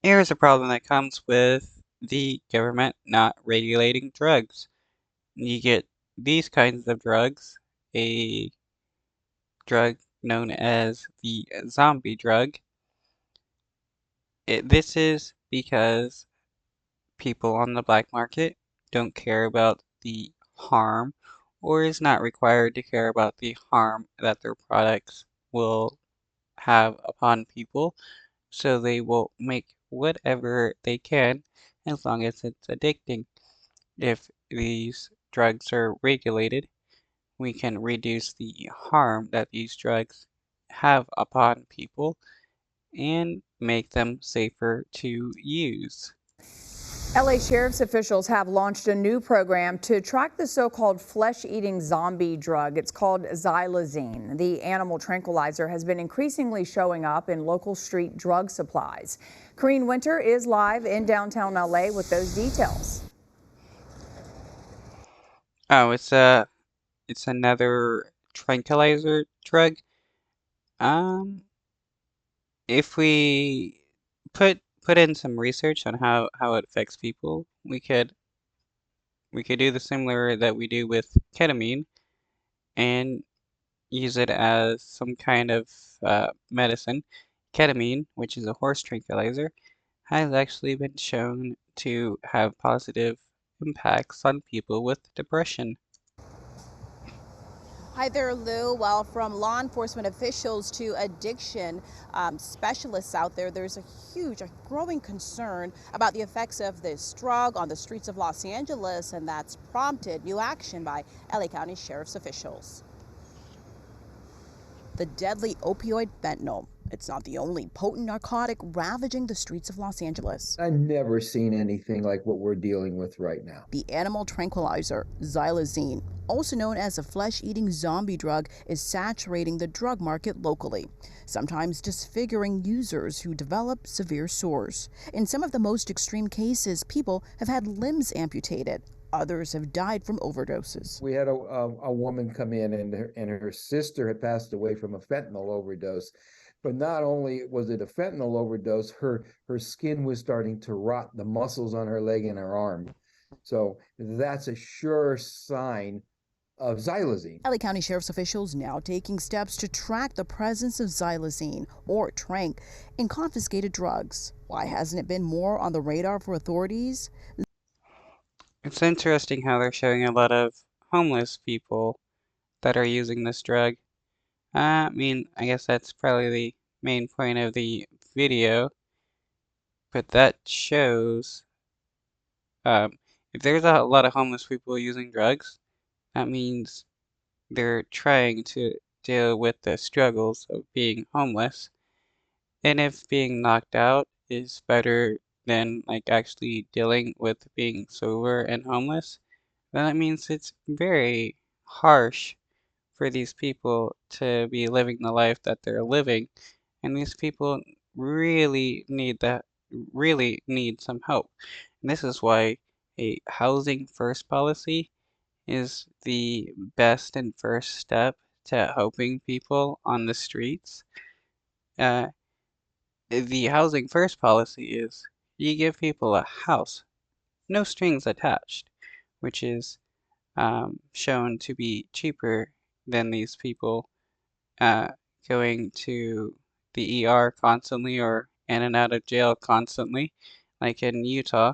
Here's a problem that comes with the government not regulating drugs. You get these kinds of drugs, a drug known as the zombie drug. This is because people on the black market don't care about the harm or is not required to care about the harm that their products will have upon people, so they will make whatever they can as long as it's addicting. If these drugs are regulated, we can reduce the harm that these drugs have upon people and make them safer to use. LA Sheriff's officials have launched a new program to track the so-called flesh-eating zombie drug. It's called xylazine. The animal tranquilizer has been increasingly showing up in local street drug supplies. Corrine Winter is live in downtown LA with those details. Oh, it's another tranquilizer drug. Um, if we put in some research on how it affects people, we could do the similar that we do with ketamine and use it as some kind of medicine. Ketamine, which is a horse tranquilizer, has actually been shown to have positive impacts on people with depression. Hi there, Lou. Well, from law enforcement officials to addiction specialists out there, there's a growing concern about the effects of this drug on the streets of Los Angeles, and that's prompted new action by LA County Sheriff's officials. The deadly opioid fentanyl. It's not the only potent narcotic ravaging the streets of Los Angeles. I've never seen anything like what we're dealing with right now. The animal tranquilizer, xylazine, also known as a flesh-eating zombie drug, is saturating the drug market locally, sometimes disfiguring users who develop severe sores. In some of the most extreme cases, people have had limbs amputated. Others have died from overdoses. We had a woman come in, and her sister had passed away from a fentanyl overdose. But not only was it a fentanyl overdose, her skin was starting to rot, the muscles on her leg and her arm. So that's a sure sign of xylazine. LA County Sheriff's officials now taking steps to track the presence of xylazine, or tranq, in confiscated drugs. Why hasn't it been more on the radar for authorities? It's interesting how they're showing a lot of homeless people that are using this drug. I mean, I guess that's probably the main point of the video, but that shows if there's a lot of homeless people using drugs, that means they're trying to deal with the struggles of being homeless. And if being knocked out is better than like actually dealing with being sober and homeless, then that means it's very harsh for these people to be living the life that they're living. And these people really need some help. And this is why a housing first policy is the best and first step to helping people on the streets. Uh, the housing first policy is you give people a house, no strings attached, which is shown to be cheaper than these people uh, going to the ER constantly or in and out of jail constantly. Like in Utah,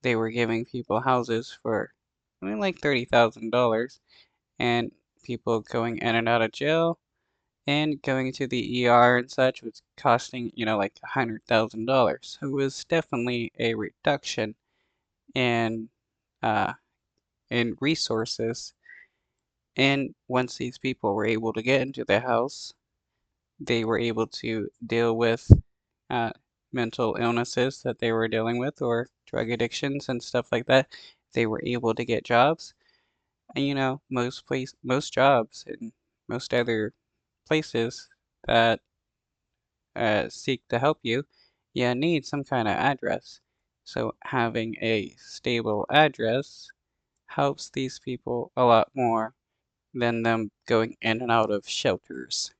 they were giving people houses for I mean, like $30,000, and people going in and out of jail and going to the ER and such was costing, like $100,000. So it was definitely a reduction in uh, in resources. And once these people were able to get into the house, they were able to deal with uh, mental illnesses that they were dealing with or drug addictions and stuff like that. They were able to get jobs. And most jobs and most other places that seek to help you, you need some kind of address. So having a stable address helps these people a lot more than them going in and out of shelters.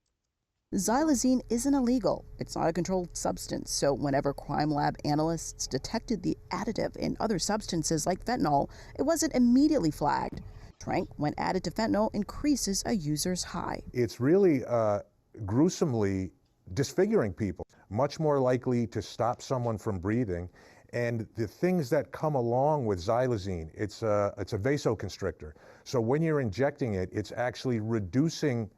Xylazine isn't illegal. It's not a controlled substance, so whenever crime lab analysts detected the additive in other substances like fentanyl, it wasn't immediately flagged. Tranq, when added to fentanyl, increases a user's high. It's really gruesomely disfiguring people, much more likely to stop someone from breathing. And the things that come along with xylazine, it's a vasoconstrictor. So when you're injecting it, it's actually reducing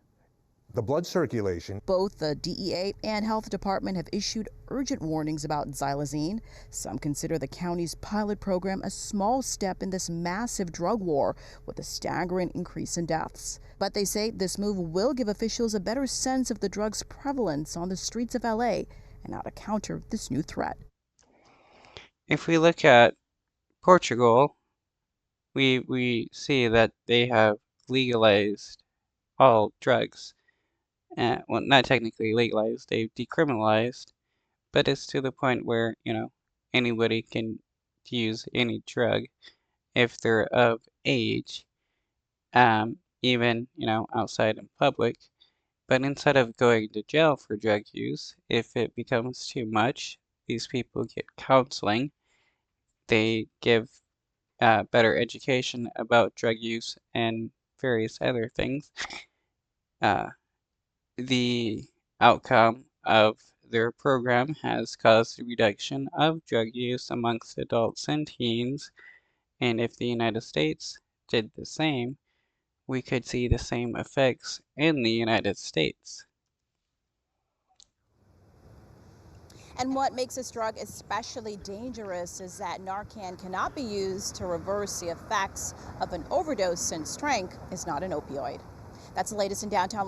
the blood circulation. Both the DEA and Health Department have issued urgent warnings about xylazine. Some consider the county's pilot program a small step in this massive drug war with a staggering increase in deaths. But they say this move will give officials a better sense of the drug's prevalence on the streets of LA and how to counter this new threat. If we look at Portugal, we see that they have legalized all drugs. Well, not technically legalized, they've decriminalized, but it's to the point where, anybody can use any drug if they're of age, even, outside in public. But instead of going to jail for drug use, if it becomes too much, these people get counseling. They give better education about drug use and various other things. The outcome of their program has caused a reduction of drug use amongst adults and teens, and if the United States did the same, we could see the same effects in the United States. And what makes this drug especially dangerous is that Narcan cannot be used to reverse the effects of an overdose, since Tranq is not an opioid. That's the latest in downtown